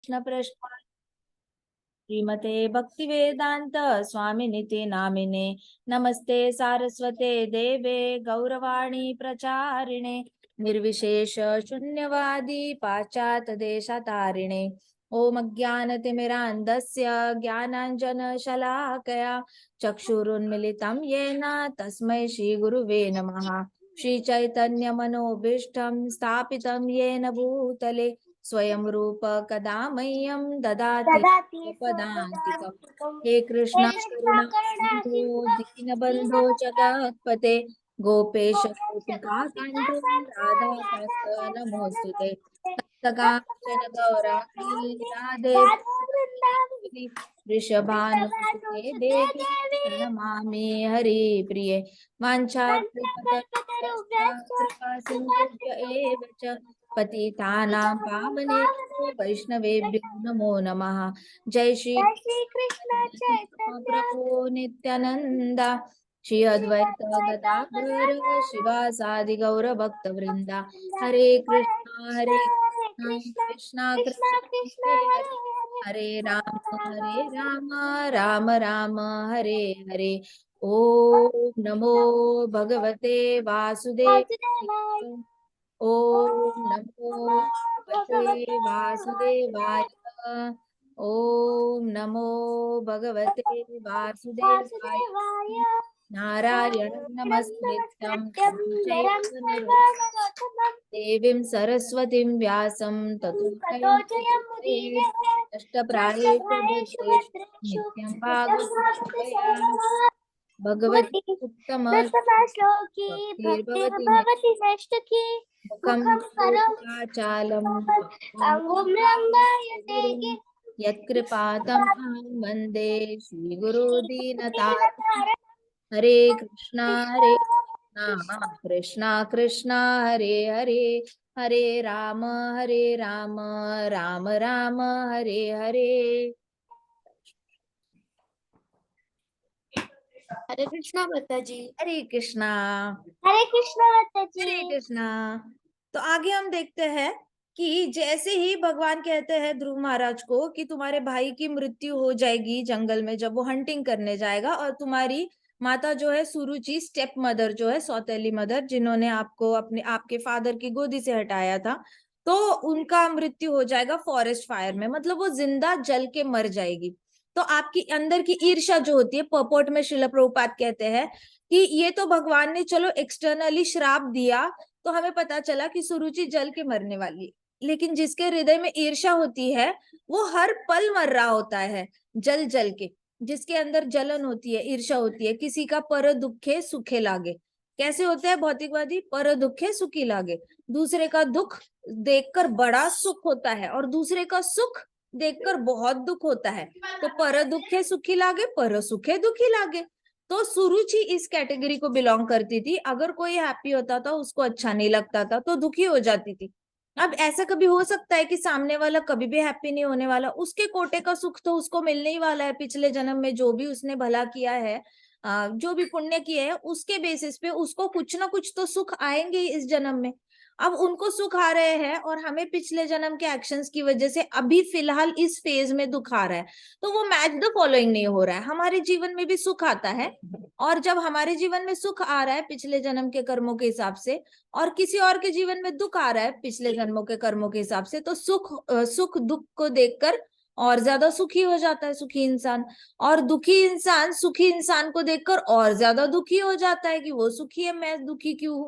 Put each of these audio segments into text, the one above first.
कृष्ण पृष्ठ श्रीमते भक्ति वेदांत स्वामिनिति नामिने नमस्ते सारस्वते देवे गौरवाणी प्रचारिणे निर्विशेष शून्यवादी पाश्चात देशतारिणे ओम अज्ञानतिमिरान्धस्य ज्ञानाञ्जनशलाकया चक्षुरुन्मिलितं येन तस्मै श्रीगुरुवे नमः। श्रीचैतन्यमनोभीष्टं स्थापितं येन भूतले स्वयं रूप कदा मह्यं ददाति पदान्तिकम्। हे कृष्णा करुणा सिंधु दीनबंधो जगत्पते गोपेश गोपिका कांतो राधा कांत नमोस्तुते तप्तकांचन गौरांगी राधे वृषभानुसुते देवी प्रणमामि हरिप्रिये वाञ्छाकल्पतरुभ्यश्च कृपा सिन्धुभ्य एव च पतितानां पावनेभ्यो वैष्णवेभ्यो नमो नमः। जय श्री कृष्ण चैतन्य प्रभु नित्यानंद श्री अद्वैत गदाधर शिवासादि गौर भक्त वृंदा हरे कृष्णा कृष्णा कृष्ण कृष्ण हरे हरे हरे हरे राम राम राम हरे हरे। ओम नमो भगवते वासुदेवाय वासुदेवाय। ओम ओम नमो नमो भगवते भगवते वासुदेवाय। वासुदेवाय ओम नमो भगवते वासुदेवाय। वासुदेवाय नारायणं नारायणं नमस्कृत्यं नमस्कृत्यं नरं चैव नरं चैव नरोत्तमं नरोत्तमं देवीं सरस्वतीं व्यासं ततो ततो जयमुदीरये। जयमुदीरये अष्टप्रायेषु नष्टप्रायेषु भद्रेषु भद्रेषु नित्यं नित्यं भागवतं कृपया भागवतसेवया भगवती भगवती उत्तम दशमश्लोकी भक्तिर्भवति भक्तिर्भवति नैष्ठिकी मुखं मुखं करोति करोति अङ्गुं लङ्घयते गुरुं यत्कृपातम् अहं वन्दे श्रीगुरो दीनतारिणम्। दीनतारिणम् हरे कृष्णा कृष्ण हरे कृष्णा कृष्णा हरे हरे हरे राम राम राम हरे हरे। हरे कृष्णा माता जी। हरे कृष्णा हरे कृष्णा माता हरे जी। कृष्णा। तो आगे हम देखते हैं कि जैसे ही भगवान कहते हैं ध्रुव महाराज को कि तुम्हारे भाई की मृत्यु हो जाएगी जंगल में जब वो हंटिंग करने जाएगा, और तुम्हारी माता जो है सुरुचि स्टेप मदर जो है सौतेली मदर जिन्होंने आपको अपने आपके फादर की गोदी से हटाया था, तो उनका मृत्यु हो जाएगा फॉरेस्ट फायर में, मतलब वो जिंदा जल के मर जाएगी। तो आपकी अंदर की ईर्ष्या जो होती है, पर्पोर्ट में श्रील प्रभुपाद कहते हैं कि ये तो भगवान ने चलो एक्सटर्नली श्राप दिया तो हमें पता चला कि सुरुचि जल के मरने वाली, लेकिन जिसके हृदय में ईर्ष्या होती है वो हर पल मर रहा होता है जल जल के। जिसके अंदर जलन होती है, ईर्ष्या होती है, किसी का पर दुखे सुखे लागे, कैसे होता है भौतिकवादी, पर दुखे सुखी लागे, दूसरे का दुख देखकर बड़ा सुख होता है और दूसरे का सुख देखकर बहुत दुख होता है। तो पर दुखे सुखी लागे, पर सुखे दुखी लागे। तो सुरुचि इस कैटेगरी को बिलोंग करती थी। अगर कोई हैप्पी होता था उसको अच्छा नहीं लगता था तो दुखी हो जाती थी। अब ऐसा कभी हो सकता है कि सामने वाला कभी भी हैप्पी नहीं होने वाला, उसके कोटे का सुख तो उसको मिलने ही वाला है। पिछले जन्म में जो भी उसने भला किया है, जो भी पुण्य किए है, उसके बेसिस पे उसको कुछ ना कुछ तो सुख आएंगे ही इस जन्म में। अब उनको सुख आ रहे हैं और हमें पिछले जन्म के एक्शंस की वजह से अभी फिलहाल इस फेज में दुख आ रहा है, तो वो मैच द फॉलोइंग नहीं हो रहा है। हमारे जीवन में भी सुख आता है, और जब हमारे जीवन में सुख आ रहा है पिछले जन्म के कर्मों के हिसाब से, और किसी और के जीवन में दुख आ रहा है पिछले जन्मों के कर्मों के हिसाब से, तो सुख दुख को देखकर और ज्यादा सुखी हो जाता है सुखी इंसान, और दुखी इंसान सुखी इंसान को देखकर और ज्यादा दुखी हो जाता है कि वो सुखी है मैं दुखी क्यों हूं।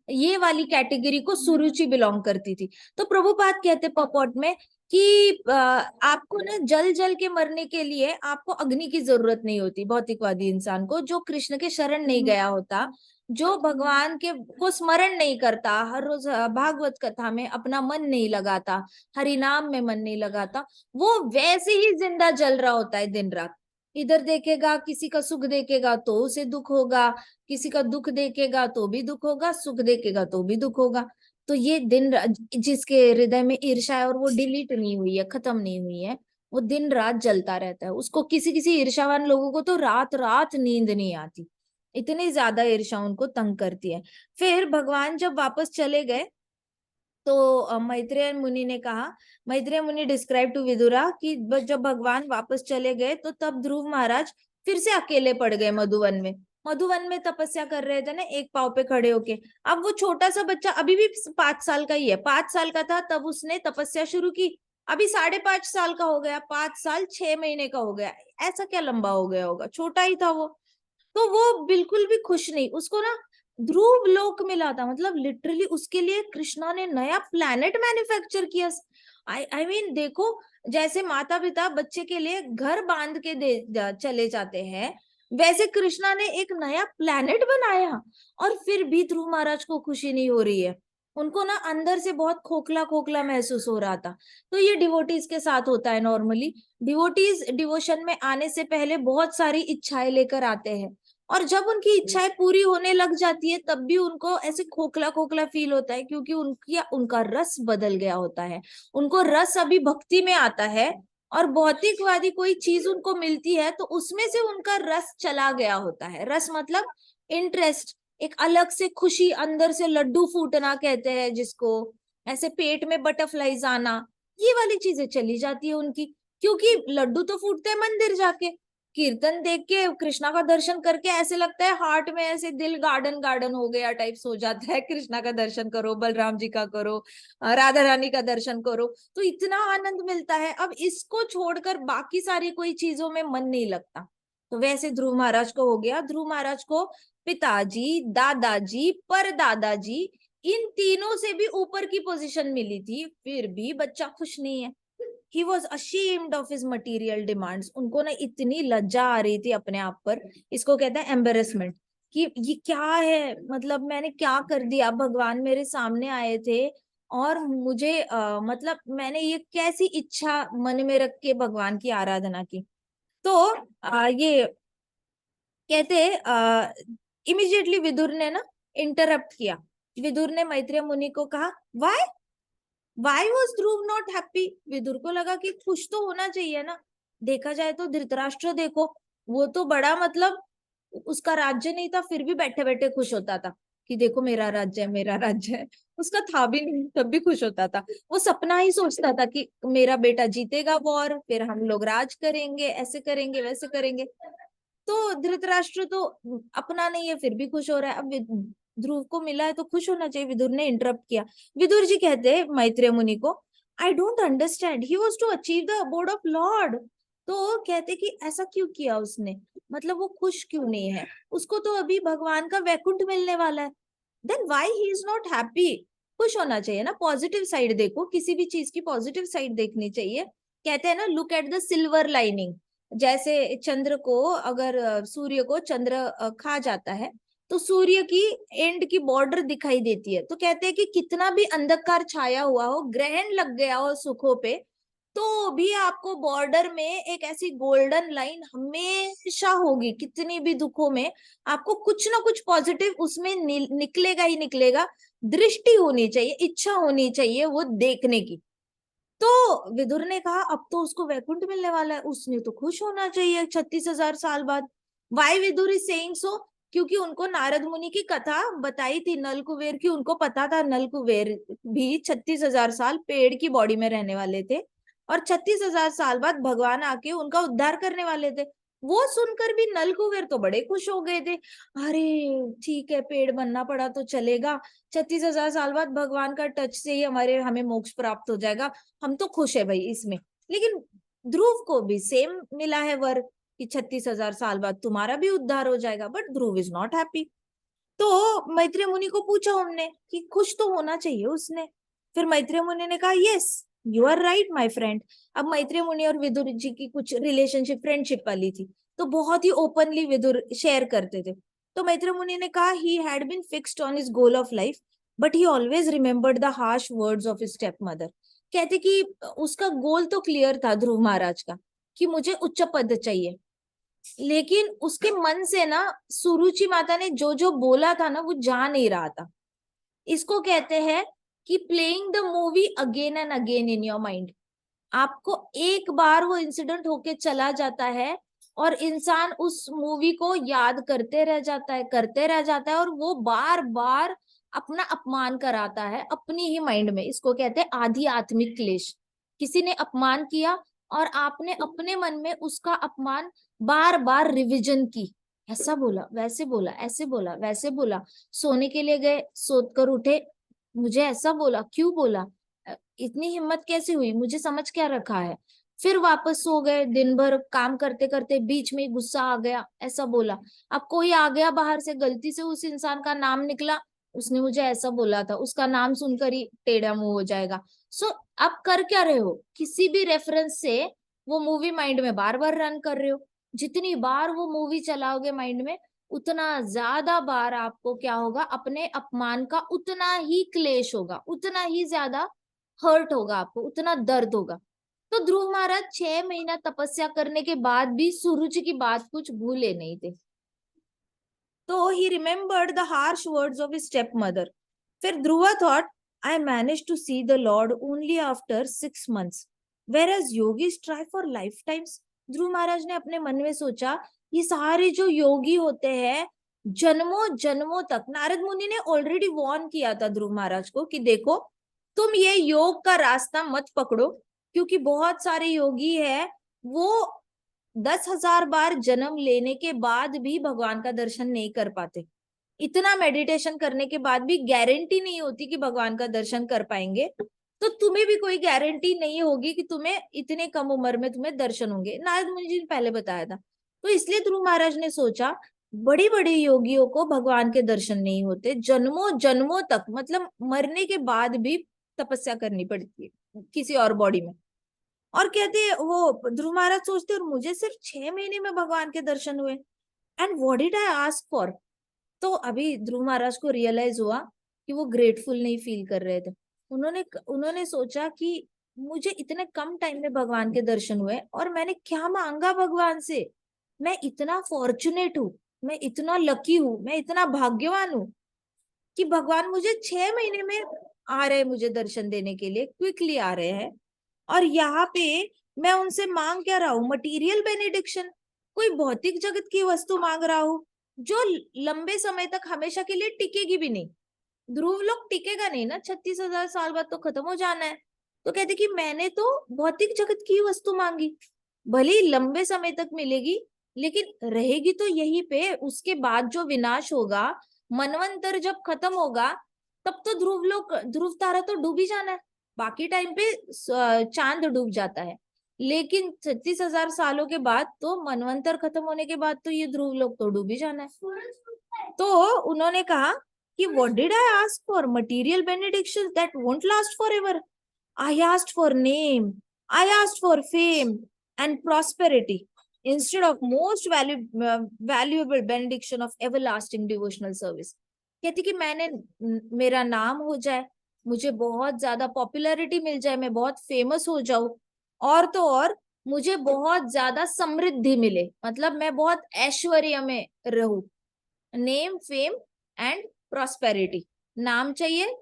ये वाली कैटेगरी को सुरुचि बिलोंग करती थी। तो प्रभुपाद कहते पपॉट में कि आपको ना जल जल के मरने के लिए आपको अग्नि की जरूरत नहीं होती। भौतिकवादी इंसान को, जो कृष्ण के शरण नहीं गया होता, जो भगवान के को स्मरण नहीं करता, हर रोज भागवत कथा में अपना मन नहीं लगाता, हरि नाम में मन नहीं लगाता, वो वैसे ही जिंदा जल रहा होता है दिन रात। इधर देखेगा किसी का सुख देखेगा तो उसे दुख होगा, किसी का दुख देखेगा तो भी दुख होगा, सुख देखेगा तो भी दुख होगा। तो ये जिसके हृदय में ईर्ष्या है और वो डिलीट नहीं हुई है, खत्म नहीं हुई है, वो दिन रात जलता रहता है। उसको किसी किसी ईर्ष्यावान लोगों को तो रात रात नींद नहीं आती, इतनी ज्यादा ईर्ष्या उनको तंग करती है। फिर भगवान जब वापस चले गए तो मैत्रेय मुनि ने कहा, मैत्रेय मुनि डिस्क्राइब टू विदुरा कि जब भगवान वापस चले गए तो तब ध्रुव महाराज फिर से अकेले पड़ गए मधुवन में। मधुवन में तपस्या कर रहे थे ना, एक पांव पे खड़े होके। अब वो छोटा सा बच्चा अभी भी 5 साल का ही है, 5 साल का था तब उसने तपस्या शुरू की, अभी 5.5 साल का हो गया, 5 साल 6 महीने का हो गया। ऐसा क्या लंबा हो गया होगा, छोटा ही था वो। तो वो बिल्कुल भी खुश नहीं, उसको ना ध्रुव लोक मिला था, मतलब लिटरली उसके लिए कृष्णा ने नया प्लैनेट मैन्युफैक्चर किया। आई मीन देखो, जैसे माता पिता बच्चे के लिए घर बांध के चले जाते हैं, वैसे कृष्णा ने एक नया प्लैनेट बनाया। और फिर भी ध्रुव महाराज को खुशी नहीं हो रही है, उनको ना अंदर से बहुत खोखला खोखला महसूस हो रहा था। तो ये डिवोटीज के साथ होता है नॉर्मली। डिवोटीज डिवोशन में आने से पहले बहुत सारी इच्छाएं लेकर आते हैं, और जब उनकी इच्छाएं पूरी होने लग जाती है तब भी उनको ऐसे खोखला खोखला फील होता है, क्योंकि उनका रस बदल गया होता है। उनको रस अभी भक्ति में आता है, और भौतिकवादी कोई चीज उनको मिलती है तो उसमें से उनका रस चला गया होता है। रस मतलब इंटरेस्ट, एक अलग से खुशी, अंदर से लड्डू फूटना कहते हैं जिसको, ऐसे पेट में बटरफ्लाईज आना, ये वाली चीजें चली जाती है उनकी। क्योंकि लड्डू तो फूटते हैं मंदिर जाके, कीर्तन देख के, कृष्णा का दर्शन करके ऐसे लगता है हार्ट में ऐसे दिल गार्डन गार्डन हो गया टाइप्स हो जाता है। कृष्णा का दर्शन करो, बलराम जी का करो, राधा रानी का दर्शन करो, तो इतना आनंद मिलता है। अब इसको छोड़कर बाकी सारी कोई चीजों में मन नहीं लगता। तो वैसे ध्रुव महाराज को हो गया। ध्रुव महाराज को पिताजी, दादाजी, परदादाजी, इन तीनों से भी ऊपर की पोजीशन मिली थी, फिर भी बच्चा खुश नहीं है। He was ashamed of his material demands. उनको ना इतनी लज्जा आ रही थी अपने आप पर, इसको कहते हैं एम्बेरसमेंट, कि ये क्या है, मतलब मैंने क्या कर दिया, भगवान मेरे सामने आए थे और मुझे मतलब मैंने ये कैसी इच्छा मन में रख के भगवान की आराधना की। तो ये कहते इमिजिएटली विदुर ने ना इंटरप्ट किया। विदुर ने मैत्रेय मुनि को कहा, why was Dhruv not happy. Vidur को लगा कि खुश तो होना चाहिए ना। देखा जाए तो धृतराष्ट्र देखो, वो तो बड़ा मतलब उसका राज्य नहीं था फिर भी बैठे बैठे खुश होता था कि देखो मेरा राज्य है, मेरा राज्य है। उसका था भी नहीं तब भी खुश होता था। वो सपना ही सोचता था कि मेरा बेटा जीतेगा वॉर, फिर हम लोग राज करेंगे, ऐसे करेंगे वैसे करेंगे। तो धृतराष्ट्र तो अपना नहीं है फिर भी खुश हो रहा है। अब ध्रुव को मिला है तो खुश होना चाहिए। विदुर ने इंटरप्ट किया। विदुर जी कहते हैं मैत्रेय मुनि को, I don't understand, he was to achieve the abode of lord. तो कहते कि ऐसा क्यों किया उसने, मतलब वो खुश क्यों नहीं है, उसको तो अभी भगवान का वैकुंठ मिलने वाला है। Then why he is not happy. खुश होना चाहिए ना, पॉजिटिव साइड देखो, किसी भी चीज की पॉजिटिव साइड देखनी चाहिए। कहते हैं ना, look at the silver lining. जैसे चंद्र को अगर सूर्य को चंद्र खा जाता है तो सूर्य की एंड की बॉर्डर दिखाई देती है। तो कहते हैं कि कितना भी अंधकार छाया हुआ हो, ग्रहण लग गया हो सुखों पे, तो भी आपको बॉर्डर में एक ऐसी गोल्डन लाइन हमेशा होगी। कितनी भी दुखों में आपको कुछ ना कुछ पॉजिटिव उसमें निकलेगा ही निकलेगा। दृष्टि होनी चाहिए, इच्छा होनी चाहिए वो देखने की। तो विदुर ने कहा अब तो उसको वैकुंठ मिलने वाला है, उसने तो खुश होना चाहिए 36,000 साल बाद। Why Vidur is saying so, क्योंकि उनको नारद मुनि की कथा बताई थी नल कुबेर की। उनको पता था नल कुबेर भी 36,000 साल पेड़ की बॉडी में रहने वाले थे, और 36,000 साल बाद भगवान आके उनका उद्धार करने वाले थे। वो सुनकर भी नल कुबेर तो बड़े खुश हो गए थे। अरे ठीक है, पेड़ बनना पड़ा तो चलेगा, 36,000 साल बाद भगवान का टच से ही हमें मोक्ष प्राप्त हो जाएगा, हम तो खुश है भाई इसमें। लेकिन ध्रुव को भी सेम मिला है वर कि 36,000 साल बाद तुम्हारा भी उद्धार हो जाएगा, but Dhruv is not happy. तो मैत्रेय मुनि को पूछा हमने कि खुश तो होना चाहिए उसने। फिर मैत्रेय मुनि ने कहा, yes you are right my friend. अब मैत्रेय मुनि और विदुर जी की कुछ रिलेशनशिप फ्रेंडशिप वाली थी, तो बहुत ही ओपनली विदुर शेयर करते थे। तो मैत्रेय मुनि ने कहा, he had been fixed on his goal of life, but he always remembered the harsh words of his stepmother. कहते कि उसका गोल तो क्लियर था ध्रुव महाराज का, कि मुझे उच्च पद चाहिए, लेकिन उसके मन से ना सुरुचि माता ने जो जो बोला था ना वो जा नहीं रहा था। इसको कहते हैं कि playing the movie again and again in your mind. आपको एक बार वो इंसिडेंट होके चला जाता है और इंसान उस मूवी को याद करते रह जाता है, करते रह जाता है, और वो बार बार अपना अपमान कराता है अपनी ही माइंड में। इसको कहते हैं आधी आत्मिक क्लेश। किसी ने अपमान किया और आपने अपने मन में उसका अपमान बार बार रिविजन की, ऐसा बोला, वैसे बोला, ऐसे बोला, वैसे बोला। सोने के लिए गए, सोच कर उठे, मुझे ऐसा बोला, क्यों बोला, इतनी हिम्मत कैसे हुई, मुझे समझ क्या रखा है। फिर वापस सो गए, दिन भर काम करते करते बीच में गुस्सा आ गया, ऐसा बोला। अब कोई आ गया बाहर से, गलती से उस इंसान का नाम निकला, उसने मुझे ऐसा बोला था, उसका नाम सुनकर ही टेढ़ा मुंह हो जाएगा। सो अब कर क्या रहे हो, किसी भी रेफरेंस से वो मूवी माइंड में बार बार रन कर रहे हो। जितनी बार वो मूवी चलाओगे माइंड में, उतना ज्यादा बार आपको क्या होगा, अपने अपमान का उतना ही क्लेश होगा, उतना ही ज्यादा हर्ट होगा आपको, उतना दर्द होगा। तो ध्रुव महाराज 6 महीना तपस्या करने के बाद भी सूरज की बात कुछ भूले नहीं थे। तो he remembered the harsh words of his stepmother. फिर Dhruva thought, I manage to see the lord only after 6 months, whereas yogis try for lifetimes. Dhruva Maharaj ने अपने मन में सोचा, ये सारे जो योगी होते हैं जन्मों जन्मों तक, नारद मुनि ने ऑलरेडी वॉर्न किया था ध्रुव महाराज को कि देखो तुम ये योग का रास्ता मत पकड़ो, क्योंकि बहुत सारे योगी है वो 10,000 बार जन्म लेने के बाद भी भगवान का दर्शन नहीं कर पाते। इतना मेडिटेशन करने के बाद भी गारंटी नहीं होती कि भगवान का दर्शन कर पाएंगे। तो तुम्हें भी कोई गारंटी नहीं होगी कि तुम्हें इतने कम उम्र में तुम्हें दर्शन होंगे, नारद मुनि जी ने पहले बताया था। तो इसलिए ध्रुव महाराज ने सोचा, बड़े बड़े योगियों को भगवान के दर्शन नहीं होते, जन्मों जन्मों तक, मतलब मरने के बाद भी तपस्या करनी पड़ती है किसी और बॉडी में। और कहते वो ध्रुव महाराज सोचते, और मुझे सिर्फ 6 महीने में भगवान के दर्शन हुए, and what did I ask for. तो अभी ध्रुव महाराज को रियलाइज हुआ कि वो ग्रेटफुल नहीं फील कर रहे थे। उन्होंने उन्होंने सोचा कि मुझे इतने कम टाइम में भगवान के दर्शन हुए और मैंने क्या मांगा भगवान से। मैं इतना फॉर्चुनेट हूँ, मैं इतना लकी हूँ, मैं इतना भाग्यवान हूँ कि भगवान मुझे 6 महीने में आ रहे हैं मुझे दर्शन देने के लिए, क्विकली आ रहे हैं। और यहाँ पे मैं उनसे मांग क्या रहा हूँ, मटीरियल बेनिडिक्शन, कोई भौतिक जगत की वस्तु मांग रहा हूँ जो लंबे समय तक हमेशा के लिए टिकेगी भी नहीं। ध्रुव लोग टिकेगा नहीं ना, 36,000 साल बाद तो खत्म हो जाना है। तो कहते कि मैंने तो भौतिक जगत की वस्तु मांगी, भले ही लंबे समय तक मिलेगी लेकिन रहेगी तो यहीं पे, उसके बाद जो विनाश होगा, मनवंतर जब खत्म होगा, तब तो ध्रुव तारा तो डूब ही जाना है। बाकी टाइम पे चांद डूब जाता है, लेकिन 36,000 सालों के बाद तो मनवंतर खत्म होने के बाद तो ये ध्रुव लोग तो डूब ही जाना है। तो उन्होंने कहा कि what did I ask for? Material benedictions that won't last forever. I asked for name, I asked for fame and prosperity instead of most valuable benediction of everlasting devotional service. कहती कि मेरा नाम हो जाए, मुझे बहुत ज्यादा पॉपुलैरिटी मिल जाए, मैं बहुत फेमस हो जाऊं, और तो और मुझे बहुत ज्यादा समृद्धि मिले, मतलब मैं बहुत ऐश्वर्य में रहूं। Name, fame and prosperity. नाम चाहिए,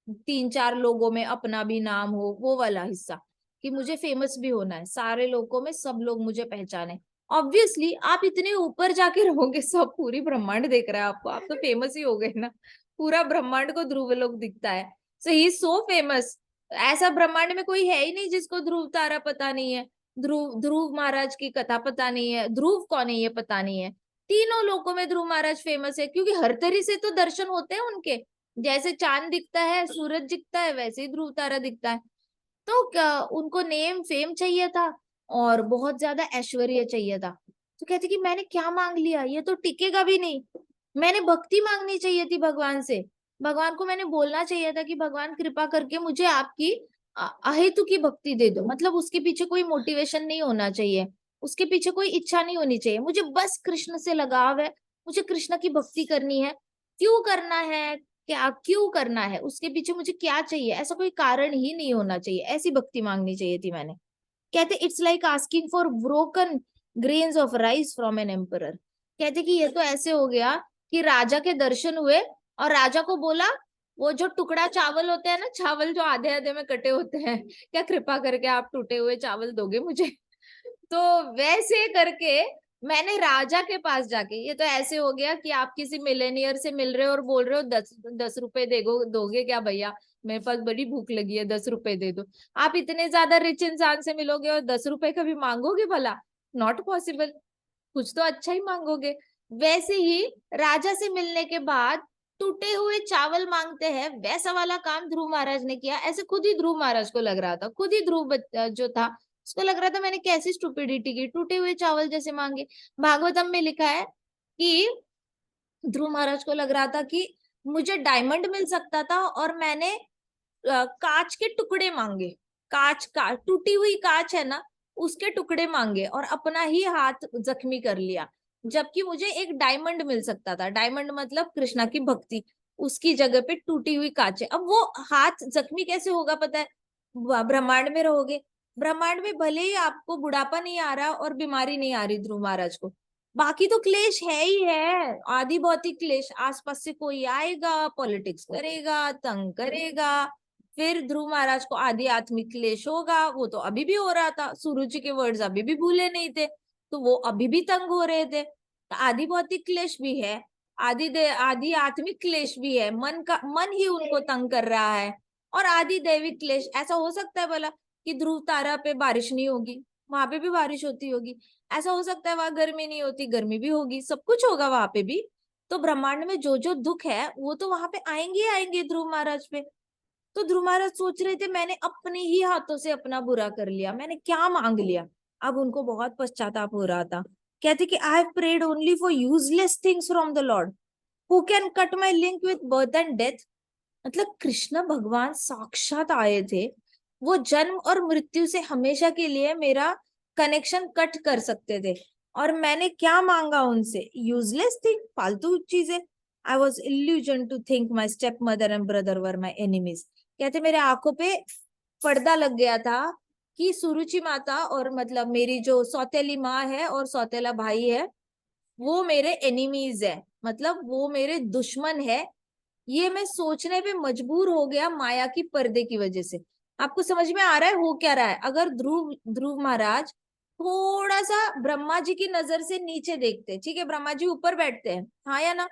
3-4 लोगों में अपना भी नाम हो, वो वाला हिस्सा, कि मुझे फेमस भी होना है, सारे लोगों में सब लोग मुझे पहचाने। ऑब्वियसली आप इतने ऊपर जाके रहोगे, सब पूरी ब्रह्मांड देख रहा है आपको, आप तो फेमस ही हो गए ना, पूरा ब्रह्मांड को ध्रुव लोग दिखता है। सो ही सो फेमस, ऐसा ब्रह्मांड में कोई है ही नहीं जिसको ध्रुव तारा पता नहीं है, ध्रुव ध्रुव महाराज की कथा पता नहीं है, ध्रुव कौन है ये पता नहीं है। तीनों लोकों में ध्रुव महाराज फेमस है, क्योंकि हर तरह से तो दर्शन होते हैं उनके। जैसे चांद दिखता है, सूरज दिखता है, वैसे ही ध्रुव तारा दिखता है। तो क्या उनको नेम फेम चाहिए था और बहुत ज्यादा ऐश्वर्य चाहिए था। तो कहते कि मैंने क्या मांग लिया, ये तो टिकेगा भी नहीं। मैंने भक्ति मांगनी चाहिए थी भगवान से, भगवान को मैंने बोलना चाहिए था कि भगवान कृपा करके मुझे आपकी अहेतु की भक्ति दे दो, मतलब उसके पीछे कोई मोटिवेशन नहीं होना चाहिए, उसके पीछे कोई इच्छा नहीं होनी चाहिए, मुझे बस कृष्ण से लगाव है, मुझे कृष्ण की भक्ति करनी है। क्यों करना है, क्या क्यों करना है, उसके पीछे मुझे क्या चाहिए, ऐसा कोई कारण ही नहीं होना चाहिए, ऐसी भक्ति मांगनी चाहिए थी मैंने। कहते it's like asking for broken grains of rice from an emperor. कहते कि ये तो ऐसे हो गया कि राजा के दर्शन हुए और राजा को बोला, वो जो टुकड़ा चावल होते हैं ना, चावल जो आधे आधे में कटे होते हैं, क्या कृपा करके आप टूटे हुए चावल दोगे मुझे। तो वैसे करके मैंने राजा के पास जाके, ये तो ऐसे हो गया कि आप किसी मिलेनियर से मिल रहे हो और बोल रहे हो 10 10 रुपए देगो दोगे क्या भैया, मेरे पास बड़ी भूख लगी है, 10 रुपए दे दो। आप इतने ज्यादा रिच इंसान से मिलोगे और 10 रुपए कभी मांगोगे भला? Not possible. कुछ तो अच्छा ही मांगोगे। वैसे ही राजा से मिलने के बाद टूटे हुए चावल मांगते हैं, वैसा वाला काम ध्रुव महाराज ने किया। ऐसे खुद ही ध्रुव महाराज को लग रहा था, खुद ही जो था उसको लग रहा था मैंने कैसी स्टुपिडिटी की, टूटे हुए चावल जैसे मांगे। भागवतम में लिखा है कि ध्रुव महाराज को लग रहा था कि मुझे डायमंड मिल सकता था और मैंने कांच के टुकड़े मांगे। कांच का टूटी हुई कांच है ना, उसके टुकड़े मांगे और अपना ही हाथ जख्मी कर लिया, जबकि मुझे एक डायमंड मिल सकता था। डायमंड मतलब कृष्णा की भक्ति, उसकी जगह पे टूटी हुई कांच है। अब वो हाथ जख्मी कैसे होगा पता है? ब्रह्मांड में रहोगे, ब्रह्मांड में भले ही आपको बुढ़ापा नहीं आ रहा और बीमारी नहीं आ रही ध्रुव महाराज को, बाकी तो क्लेश है ही है, आदि भौतिक क्लेश। आसपास से कोई आएगा, पॉलिटिक्स करेगा, तंग करेगा, फिर ध्रुव महाराज को आदि आत्मिक क्लेश होगा। वो तो अभी भी हो रहा था, सुरुचि के वर्ड्स अभी भी भूले नहीं थे, तो वो अभी भी तंग हो रहे थे। तो आदि भौतिक क्लेश भी है, आदि आत्मिक क्लेश भी है, मन ही उनको तंग कर रहा है। और आदि दैविक क्लेश, ऐसा हो सकता है भला कि ध्रुव तारा पे बारिश नहीं होगी, वहां पे भी बारिश होती होगी। ऐसा हो सकता है वहां गर्मी नहीं होती, गर्मी भी होगी, सब कुछ होगा वहां पे भी। तो ब्रह्मांड में जो जो दुख है वो तो वहां पे आएंगे ही आएंगे ध्रुव महाराज पे। तो ध्रुव महाराज सोच रहे थे मैंने अपने ही हाथों से अपना बुरा कर लिया, मैंने क्या मांग लिया। अब उनको बहुत पश्चाताप हो रहा था। कहते कि I have prayed only for useless things from the lord, who can cut my link with birth and death. मतलब कृष्ण भगवान साक्षात आए थे, वो जन्म और मृत्यु से हमेशा के लिए मेरा कनेक्शन कट कर सकते थे। और मैंने क्या मांगा उनसे? यूजलेस थिंग, फालतू चीजें। I was illusion to think my stepmother and brother were my enemies. कहते मेरे आंखों पे पर्दा लग गया था कि सुरुचि माता और मतलब मेरी जो सौतेली माँ है और सौतेला भाई है, वो मेरे एनिमीज है, मतलब वो मेरे दुश्मन है। ये मैं सोचने पे मजबूर हो गया माया की पर्दे की वजह से। आपको समझ में आ रहा है हो क्या रहा है? अगर ध्रुव ध्रुव महाराज थोड़ा सा ब्रह्मा जी की नजर से नीचे देखते, ठीक है, ब्रह्मा जी ऊपर बैठते हैं, हाँ या ना,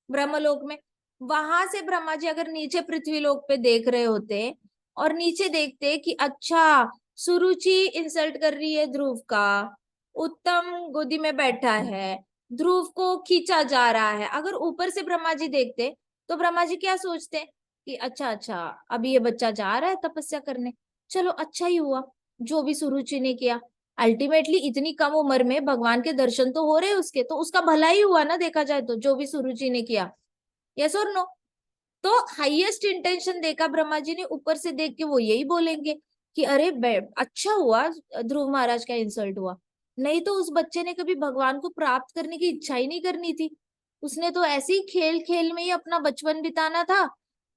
ब्रह्मलोक में, वहां से ब्रह्मा जी अगर नीचे पृथ्वी लोक पे देख रहे होते और नीचे देखते कि अच्छा सुरुचि इंसल्ट कर रही है ध्रुव का, उत्तम गोदी में बैठा है, ध्रुव को खींचा जा रहा है, अगर ऊपर से ब्रह्मा जी देखते तो ब्रह्मा जी क्या सोचते कि अच्छा अच्छा अभी ये बच्चा जा रहा है तपस्या करने, चलो अच्छा ही हुआ जो भी सुरुचि ने किया। अल्टीमेटली इतनी कम उम्र में भगवान के दर्शन तो हो रहे उसके, तो उसका भला ही हुआ ना, देखा जाए तो जो भी सुरुचि ने किया। यस और नो? तो हाईएस्ट इंटेंशन देखा ब्रह्मा जी ने, ऊपर से देख के वो यही बोलेंगे कि अरे अच्छा हुआ ध्रुव महाराज का इंसल्ट हुआ, नहीं तो उस बच्चे ने कभी भगवान को प्राप्त करने की इच्छा ही नहीं करनी थी। उसने तो ऐसे ही खेल खेल में ही अपना बचपन बिताना था,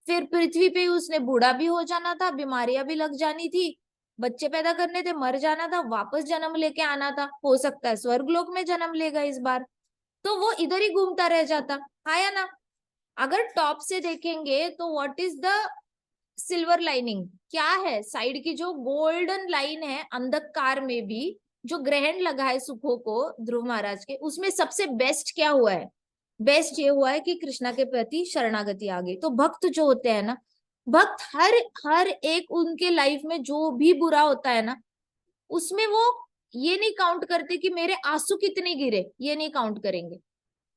फिर पृथ्वी पे ही उसने बूढ़ा भी हो जाना था, बीमारियां भी लग जानी थी, बच्चे पैदा करने थे, मर जाना था, वापस जन्म लेके आना था, हो सकता है स्वर्गलोक में जन्म लेगा इस बार, तो वो इधर ही घूमता रह जाता, हाँ या ना? अगर टॉप से देखेंगे तो what is the silver lining, क्या है साइड की जो गोल्डन लाइन है अंधकार में भी, जो ग्रहण लगा है सुखों को ध्रुव महाराज के, उसमें सबसे बेस्ट क्या हुआ है? बेस्ट ये हुआ है कि कृष्णा के प्रति शरणागति आ गई। तो भक्त जो होते हैं ना, भक्त हर हर एक उनके लाइफ में जो भी बुरा होता है ना, उसमें वो ये नहीं काउंट करते कि मेरे आंसू कितने गिरे, ये नहीं काउंट करेंगे,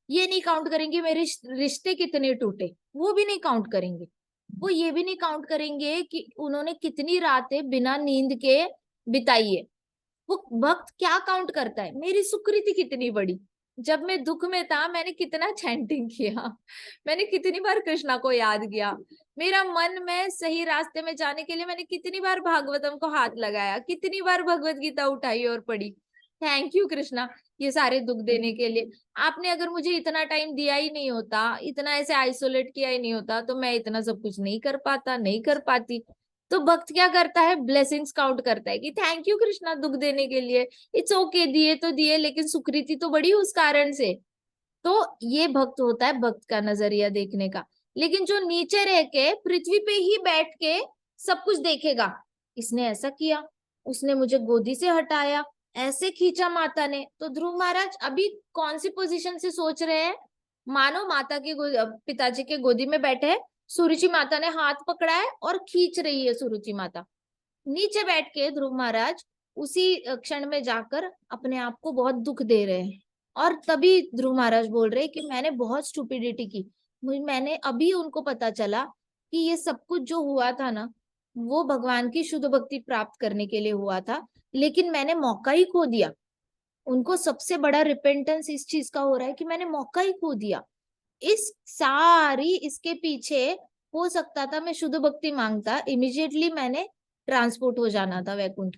ये नहीं काउंट करेंगे मेरे रिश्ते कितने टूटे, वो भी नहीं काउंट करेंगे। वो ये भी नहीं काउंट करेंगे कि उन्होंने कितनी रातें बिना नींद के बिताई है। वो भक्त क्या काउंट करता है? मेरी सुकृति कितनी बड़ी, जब मैं दुख में था मैंने कितना चैंटिंग किया, मैंने कितनी बार कृष्णा को याद किया, मेरा मन में सही रास्ते में जाने के लिए मैंने कितनी बार भागवतम को हाथ लगाया, कितनी बार भगवत गीता उठाई और पढ़ी। थैंक यू कृष्णा, ये सारे दुख देने के लिए। आपने अगर मुझे इतना टाइम दिया ही नहीं होता, इतना ऐसे आइसोलेट किया ही नहीं होता, तो मैं इतना सब कुछ नहीं कर पाता, नहीं कर पाती। तो भक्त क्या करता है? ब्लेसिंग्स काउंट करता है कि थैंक यू कृष्णा दुख देने के लिए, इट्स ओके, दिए तो दिए लेकिन सुकृति तो बड़ी उस कारण से। तो ये भक्त होता है, भक्त का नजरिया देखने का। लेकिन जो नीचे रह के पृथ्वी पे ही बैठ के सब कुछ देखेगा, इसने ऐसा किया, उसने मुझे गोदी से हटाया, ऐसे खींचा माता ने। तो ध्रुव महाराज अभी कौन सी पोजीशन से सोच रहे हैं? मानो माता के पिताजी के गोदी में बैठे हैं, सुरुचि माता ने हाथ पकड़ा है और खींच रही है सुरुचि माता। नीचे बैठ के ध्रुव महाराज उसी क्षण में जाकर अपने आप को बहुत दुख दे रहे हैं। और तभी ध्रुव महाराज बोल रहे हैं कि मैंने बहुत स्टुपिडिटी की, मैंने अभी उनको पता चला कि ये सब कुछ जो हुआ था ना, वो भगवान की शुद्ध भक्ति प्राप्त करने के लिए हुआ था, लेकिन मैंने मौका ही खो दिया। उनको सबसे बड़ा रिपेंटेंस इस चीज का हो रहा है कि मैंने मौका ही खो दिया। इसके पीछे हो सकता था मैं शुद्ध भक्ति मांगता, इमीडिएटली मैंने ट्रांसपोर्ट हो जाना था Vaikuntha,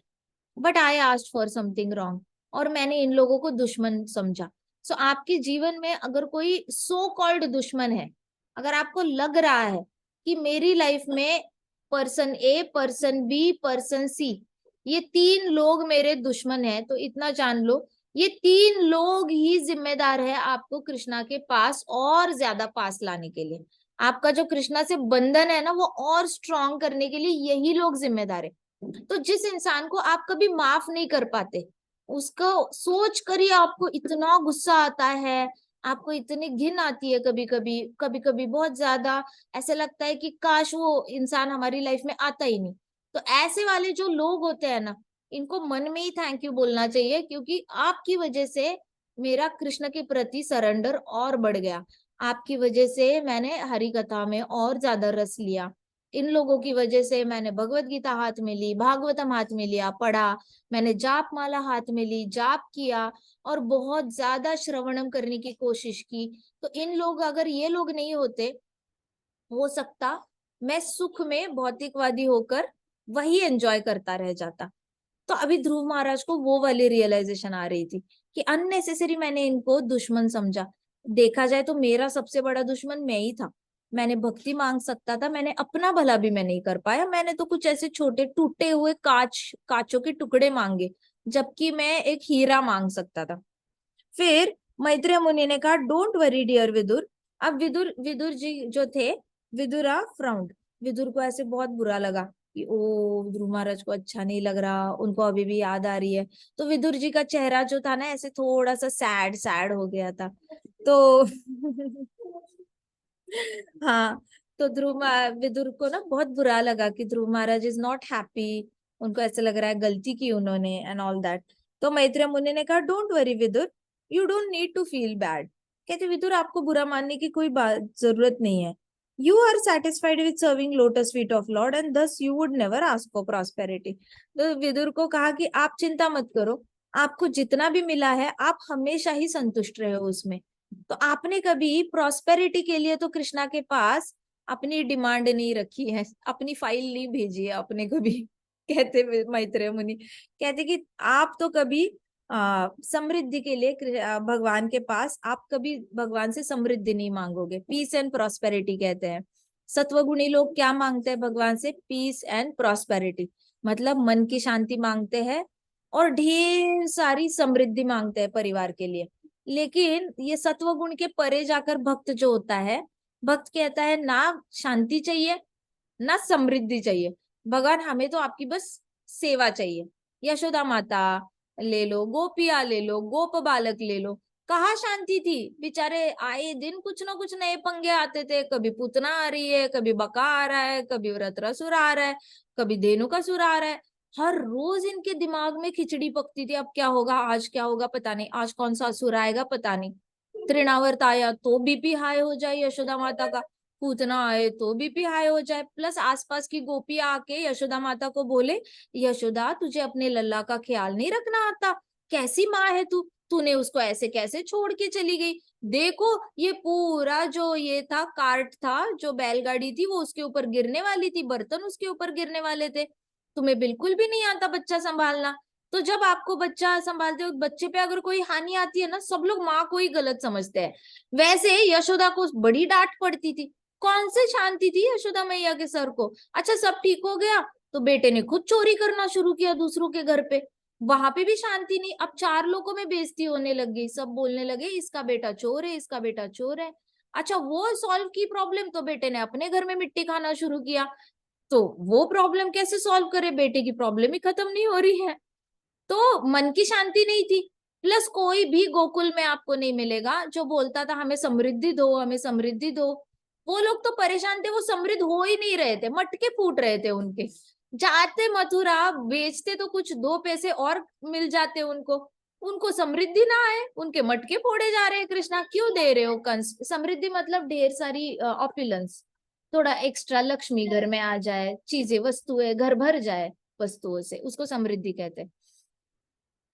but I asked for something wrong, और मैंने इन लोगों को दुश्मन समझा। सो आपके जीवन में अगर कोई सो कॉल्ड दुश्मन है, अगर आपको लग रहा है कि मेरी लाइफ में पर्सन ए, पर्सन बी, पर्सन सी, ये 3 लोग मेरे दुश्मन हैं, तो इतना जान लो ये 3 लोग ही जिम्मेदार है आपको कृष्णा के पास और ज्यादा पास लाने के लिए। आपका जो कृष्णा से बंधन है ना, वो और स्ट्रॉन्ग करने के लिए यही लोग जिम्मेदार है। तो जिस इंसान को आप कभी माफ नहीं कर पाते, उसको सोच कर ही आपको इतना गुस्सा आता है, आपको इतनी घिन आती है, कभी कभी बहुत ज्यादा ऐसे लगता है कि काश वो इंसान हमारी लाइफ में आता ही नहीं। तो ऐसे वाले जो लोग होते हैं ना, इनको मन में ही थैंक यू बोलना चाहिए, क्योंकि आपकी वजह से मेरा कृष्ण के प्रति सरेंडर और बढ़ गया। आपकी वजह से मैंने हरि कथा में और ज्यादा रस लिया। इन लोगों की वजह से मैंने भगवत गीता हाथ में ली, भागवतम हाथ में लिया, पढ़ा, मैंने जाप माला हाथ में ली, जाप किया, और बहुत ज्यादा श्रवणम करने की कोशिश की। तो इन लोग, अगर ये लोग नहीं होते, हो सकता मैं सुख में भौतिकवादी होकर वही एंजॉय करता रह जाता। तो अभी ध्रुव महाराज को वो वाली रियलाइजेशन आ रही थी कि अननेसेसरी मैंने इनको दुश्मन समझा। देखा जाए तो मेरा सबसे बड़ा दुश्मन मैं ही था। मैंने भक्ति मांग सकता था, मैंने अपना भला भी मैं नहीं कर पाया, मैंने तो कुछ ऐसे छोटे टूटे हुए कांचों के टुकड़े मांगे, जबकि मैं एक हीरा मांग सकता था। फिर मैत्रेय मुनि ने कहा, डोंट वरी डियर विदुर। अब विदुर विदुर जी जो थे, विदुरा फ्राउंड, विदुर को ऐसे बहुत बुरा लगा कि ओ, ध्रुव महाराज को अच्छा नहीं लग रहा, उनको अभी भी याद आ रही है। तो विदुर जी का चेहरा जो था ना, ऐसे थोड़ा सा सैड सैड हो गया था। तो हाँ, तो विदुर को ना बहुत बुरा लगा कि ध्रुव महाराज इज नॉट हैप्पी, उनको ऐसे लग रहा है गलती की उन्होंने एंड ऑल दैट। तो मैत्रेय मुनि ने कहा, don't worry Vidur, you don't need to feel bad. कहते विदुर, आपको बुरा मानने की कोई बात जरूरत नहीं है। You are satisfied with serving lotus feet of lord and thus you would never ask for prosperity. तो विदुर को कहा कि आप चिंता मत करो, आपको जितना भी मिला है आप हमेशा ही संतुष्ट रहे हो उसमें। तो आपने कभी प्रॉस्पेरिटी के लिए तो कृष्णा के पास अपनी डिमांड नहीं रखी है, अपनी फाइल नहीं भेजी है आपने कभी। कहते मैत्रेय मुनि कहते कि आप तो कभी समृद्धि के लिए भगवान के पास, आप कभी भगवान से समृद्धि नहीं मांगोगे। पीस एंड प्रॉस्पेरिटी कहते हैं। सत्वगुणी लोग क्या मांगते हैं भगवान से? पीस एंड प्रॉस्पेरिटी, मतलब मन की शांति मांगते हैं और ढेर सारी समृद्धि मांगते हैं परिवार के लिए। लेकिन ये सत्वगुण के परे जाकर भक्त जो होता है, भक्त कहता है ना शांति चाहिए ना समृद्धि चाहिए, भगवान हमें तो आपकी बस सेवा चाहिए। यशोदा माता ले लो, गोपिया ले लो, गोप बालक ले लो, कहाँ शांति थी? बेचारे आए दिन कुछ ना कुछ नए पंगे आते थे, कभी पूतना आ रही है, कभी बका आ रहा है, कभी वृत्रासुर आ रहा है, कभी धेनुकासुर आ रहा है। हर रोज इनके दिमाग में खिचड़ी पकती थी, अब क्या होगा, आज क्या होगा पता नहीं, आज कौन सा असुर आएगा पता नहीं। तृणावर्त आया तो बीपी हाई हो जाए यशोदा माता का, पूतना आए तो बीपी हाई हो जाए, प्लस आसपास की गोपियां आके यशोदा माता को बोले, यशोदा तुझे अपने लल्ला का ख्याल नहीं रखना आता, कैसी माँ है तू, तूने उसको ऐसे कैसे छोड़ के चली गई। देखो ये पूरा जो ये था कार्ट था, जो बैलगाड़ी थी, वो उसके ऊपर गिरने वाली थी, बर्तन उसके ऊपर गिरने वाले थे, तुम्हें बिल्कुल भी नहीं आता बच्चा संभालना। तो जब आपको बच्चा संभालते हो, बच्चे पे अगर कोई हानि आती है ना, सब लोग माँ को ही गलत समझते हैं। वैसे यशोदा को बड़ी डांट पड़ती थी, कौन से शांति थी यशोदा मैया के सर को। अच्छा सब ठीक हो गया तो बेटे ने खुद चोरी करना शुरू किया दूसरों के घर पे, वहां पे भी शांति नहीं। अब 4 लोगों में बेइज्जती होने लग गई, सब बोलने लगे इसका बेटा चोर है, इसका बेटा चोर है। अच्छा वो सॉल्व की प्रॉब्लम, तो बेटे ने अपने घर में मिट्टी खाना शुरू किया। तो वो प्रॉब्लम कैसे सॉल्व करे, बेटे की प्रॉब्लम ही खत्म नहीं हो रही है। तो मन की शांति नहीं थी। प्लस कोई भी गोकुल में आपको नहीं मिलेगा जो बोलता था हमें समृद्धि दो, हमें समृद्धि दो। वो लोग तो परेशान थे, वो समृद्ध हो ही नहीं रहे थे, मटके फूट रहे थे उनके। जाते मथुरा बेचते तो कुछ 2 पैसे और मिल जाते उनको, उनको समृद्धि ना आए, उनके मटके फोड़े जा रहे हैं। कृष्णा क्यों दे रहे हो कंस? समृद्धि मतलब ढेर सारी ऑपुलेंस, थोड़ा एक्स्ट्रा लक्ष्मी घर में आ जाए, चीजें वस्तुएं घर भर जाए वस्तुओं से, उसको समृद्धि कहते हैं।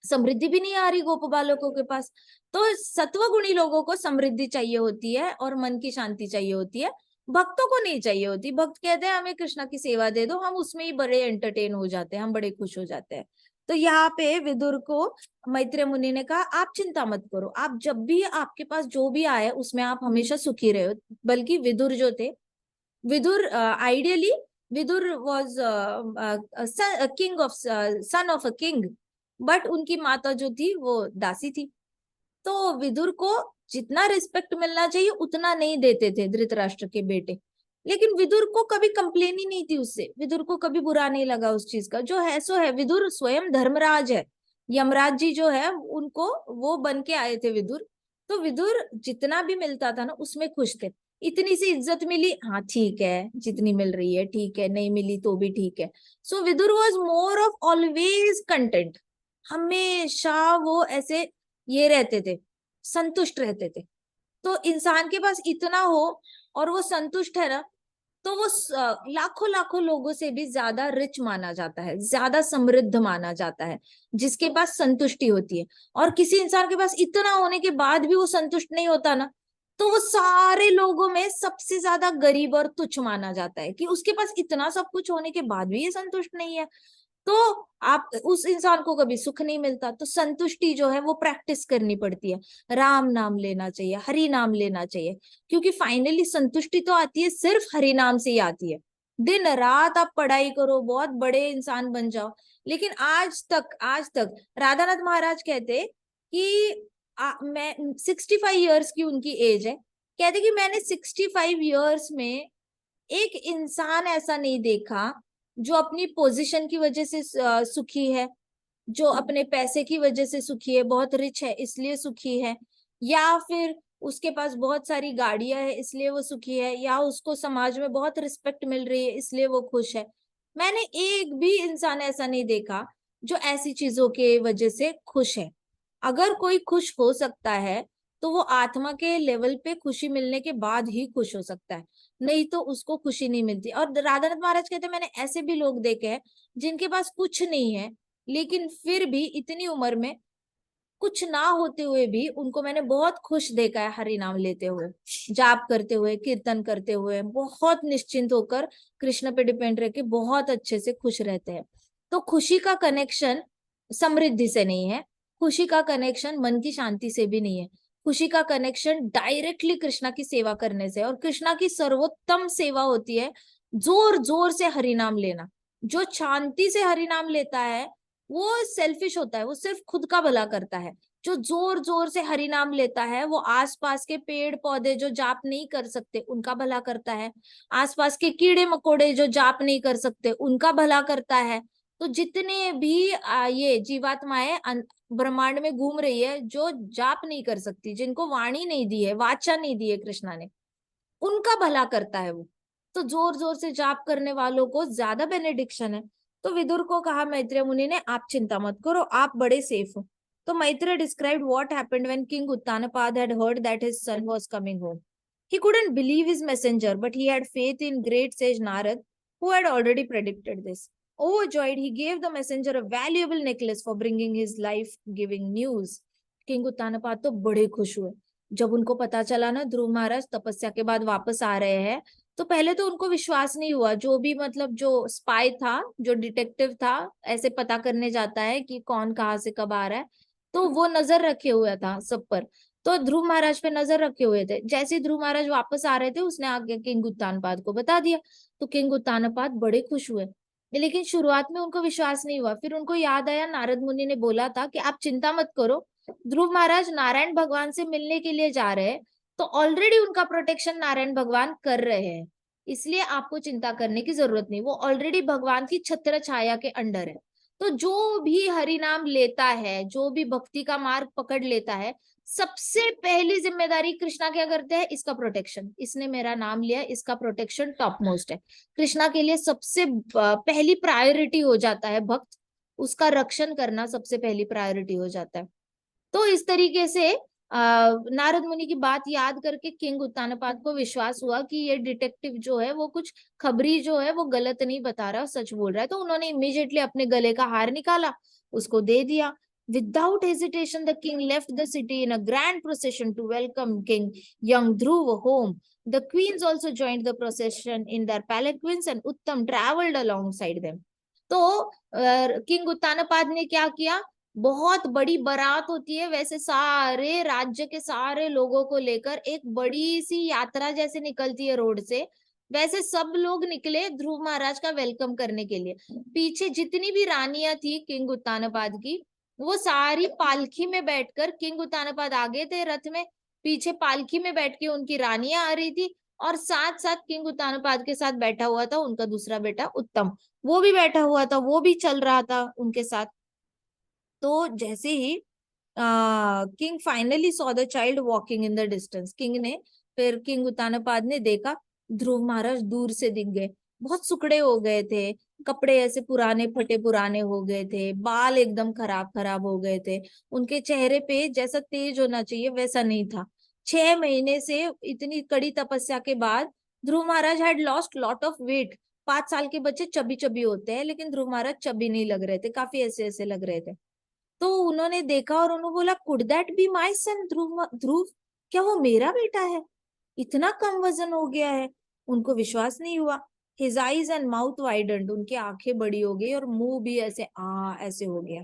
समृद्धि भी नहीं आ रही गोप बालकों के पास। तो सत्वगुणी लोगों को समृद्धि चाहिए होती है और मन की शांति चाहिए होती है, भक्तों को नहीं चाहिए होती। भक्त कहते हैं हमें कृष्णा की सेवा दे दो, हम उसमें ही बड़े एंटरटेन हो जाते हैं, हम बड़े खुश हो जाते हैं। तो यहाँ पे विदुर को मैत्रेय मुनि ने कहा आप चिंता मत करो, आप जब भी आपके पास जो भी आए उसमें आप हमेशा सुखी रहो। बल्कि विदुर जो थे, Vidur ideally Vidur was king of son of a king, but उनकी माता जो थी वो दासी थी। तो विदुर को जितना रिस्पेक्ट मिलना चाहिए उतना नहीं देते थे धृतराष्ट्र के बेटे। लेकिन विदुर को कभी कंप्लेन ही नहीं थी उससे, विदुर को कभी बुरा नहीं लगा उस चीज का। जो है सो है, विदुर स्वयं धर्मराज है, यमराज जी जो है उनको वो बन के आए थे विदुर। तो विदुर जितना भी मिलता था ना उसमें खुश थे। इतनी सी इज्जत मिली, हाँ ठीक है, जितनी मिल रही है ठीक है, नहीं मिली तो भी ठीक है। So Vidura was more of always content, हमेशा वो ऐसे ये रहते थे, संतुष्ट रहते थे। तो इंसान के पास इतना हो और वो संतुष्ट है ना, तो वो लाखों लाखों लोगों से भी ज्यादा रिच माना जाता है, ज्यादा समृद्ध माना जाता है, जिसके पास संतुष्टि होती है। और किसी इंसान के पास इतना होने के बाद भी वो संतुष्ट नहीं होता ना, तो वो सारे लोगों में सबसे ज्यादा गरीब और तुच्छ माना जाता है, कि उसके पास इतना सब कुछ होने के बाद भी ये संतुष्ट नहीं है। तो आप उस इंसान को कभी सुख नहीं मिलता। तो संतुष्टि जो है वो प्रैक्टिस करनी पड़ती है, राम नाम लेना चाहिए, हरि नाम लेना चाहिए, क्योंकि फाइनली संतुष्टि तो आती है सिर्फ हरि नाम से ही आती है। दिन रात आप पढ़ाई करो, बहुत बड़े इंसान बन जाओ, लेकिन आज तक राधानाथ महाराज कहते कि मैं 65 ईयर्स की उनकी एज है, कहते कि मैंने 65 ईयर्स में एक इंसान ऐसा नहीं देखा जो अपनी पोजीशन की वजह से सुखी है, जो अपने पैसे की वजह से सुखी है, बहुत रिच है इसलिए सुखी है, या फिर उसके पास बहुत सारी गाड़ियां है इसलिए वो सुखी है, या उसको समाज में बहुत रिस्पेक्ट मिल रही है इसलिए वो खुश है। मैंने एक भी इंसान ऐसा नहीं देखा जो ऐसी चीजों के वजह से खुश है। अगर कोई खुश हो सकता है तो वो आत्मा के लेवल पे खुशी मिलने के बाद ही खुश हो सकता है, नहीं तो उसको खुशी नहीं मिलती। और राधानाथ महाराज कहते हैं मैंने ऐसे भी लोग देखे हैं जिनके पास कुछ नहीं है, लेकिन फिर भी इतनी उम्र में कुछ ना होते हुए भी उनको मैंने बहुत खुश देखा है, हरि नाम लेते हुए, जाप करते हुए, कीर्तन करते हुए, बहुत निश्चिंत होकर कृष्ण पे डिपेंड रह के बहुत अच्छे से खुश रहते हैं। तो खुशी का कनेक्शन समृद्धि से नहीं है, खुशी का कनेक्शन मन की शांति से भी नहीं है, खुशी का कनेक्शन डायरेक्टली कृष्णा की सेवा करने से। और कृष्णा की सर्वोत्तम सेवा होती है जोर जोर से हरि नाम लेना। जो शांति से हरि नाम लेता है वो सेल्फिश होता है, वो सिर्फ खुद का भला करता है। जो जोर जोर से हरि नाम लेता है वो आसपास के पेड़ पौधे जो जाप नहीं कर सकते उनका भला करता है, आसपास के कीड़े मकोड़े जो जाप नहीं कर सकते उनका भला करता है। तो जितने भी ये जीवात्माएं ब्रह्मांड में घूम रही है जो जाप नहीं कर सकती, जिनको वाणी नहीं दी है, वाचा नहीं दी है कृष्णा ने, उनका भला करता है वो। तो जोर जोर से जाप करने वालों को ज्यादा बेनेडिक्शन है। तो विदुर को कहा मैत्रेय मुनि ने आप चिंता मत करो, आप बड़े सेफ हो। तो Maitreya described what happened when king Uttanapada had heard that his son was coming home. He couldn't believe his messenger, but he had faith in great sage Narad, who had already predicted this. Overjoyed, he gave the messenger a valuable necklace for bringing his life-giving news. King Uttanapada तो बड़े खुश हुए जब उनको पता चला ना ध्रुव महाराज तपस्या के बाद वापस आ रहे हैं। तो पहले तो उनको विश्वास नहीं हुआ, जो भी मतलब जो स्पाई था, जो डिटेक्टिव था, ऐसे पता करने जाता है कि कौन कहाँ से कब आ रहा है, तो वो नजर रखे हुआ था सब पर। तो ध्रुव महाराज पे नजर रखे हुए थे। जैसे ध्रुव महाराज वापस आ रहे थे उसने आगे किंग उत्तानपाद को बता दिया। तो किंग उत्तानपाद बड़े खुश हुए, लेकिन शुरुआत में उनको विश्वास नहीं हुआ। फिर उनको याद आया नारद मुनि ने बोला था कि आप चिंता मत करो, ध्रुव महाराज नारायण भगवान से मिलने के लिए जा रहे हैं, तो ऑलरेडी उनका प्रोटेक्शन नारायण भगवान कर रहे हैं, इसलिए आपको चिंता करने की जरूरत नहीं, वो ऑलरेडी भगवान की छत्र छाया के अंडर है। तो जो भी हरि नाम लेता है, जो भी भक्ति का मार्ग पकड़ लेता है, सबसे पहली जिम्मेदारी कृष्णा क्या करते हैं? इसका प्रोटेक्शन। इसने मेरा नाम लिया, इसका प्रोटेक्शन टॉप मोस्ट है। कृष्णा के लिए सबसे पहली प्रायोरिटी हो जाता है भक्त, उसका रक्षण करना सबसे पहली प्रायोरिटी हो जाता है। तो इस तरीके से नारद मुनि की बात याद करके किंग उत्तानपाद को विश्वास हुआ कि ये डिटेक्टिव जो है वो कुछ खबरी जो है वो गलत नहीं बता रहा, सच बोल रहा है। तो उन्होंने इमीडिएटली अपने गले का हार निकाला, उसको दे दिया। Without hesitation, the king left the city in a grand procession to welcome King young Dhruva home. The queens also joined the procession in their palanquins and Uttam traveled alongside them. तो king Uttanpad ने क्या किया? बहुत बड़ी बारात होती है वैसे, सारे राज्य के सारे लोगों को लेकर एक बड़ी सी यात्रा जैसे निकलती है रोड से, वैसे सब लोग निकले ध्रुव महाराज का वेलकम करने के लिए। पीछे जितनी भी रानियां थी किंग उत्तानपाद की, वो सारी पालकी में बैठकर, किंग उत्तानपाद आगे थे रथ में, पीछे पालकी में बैठ के उनकी रानियां आ रही थी, और साथ साथ किंग उत्तानपाद के साथ बैठा हुआ था उनका दूसरा बेटा उत्तम, वो भी बैठा हुआ था, वो भी चल रहा था उनके साथ। तो जैसे ही king finally saw the child walking in the distance, king ने, फिर किंग उत्तानपाद ने देखा ध्रुव महाराज दूर से दिख गए। बहुत सुकड़े हो गए थे, कपड़े ऐसे पुराने फटे पुराने हो गए थे, बाल एकदम खराब खराब हो गए थे, उनके चेहरे पे जैसा तेज होना चाहिए वैसा नहीं था। 6 महीने से इतनी कड़ी तपस्या के बाद Dhruva Maharaj had lost lot of weight. 5 साल के बच्चे चबी चबी होते हैं, लेकिन ध्रुव महाराज चबी नहीं लग रहे थे, काफी ऐसे ऐसे लग रहे थे। तो उन्होंने देखा और उन्होंने बोला, कुड दैट बी माई सन ध्रुव? ध्रुव, क्या वो मेरा बेटा है? इतना कम वजन हो गया है। उनको विश्वास नहीं हुआ। His eyes and mouth widened, उनकी आंखें बड़ी हो गई और मुंह भी ऐसे ऐसे हो गया।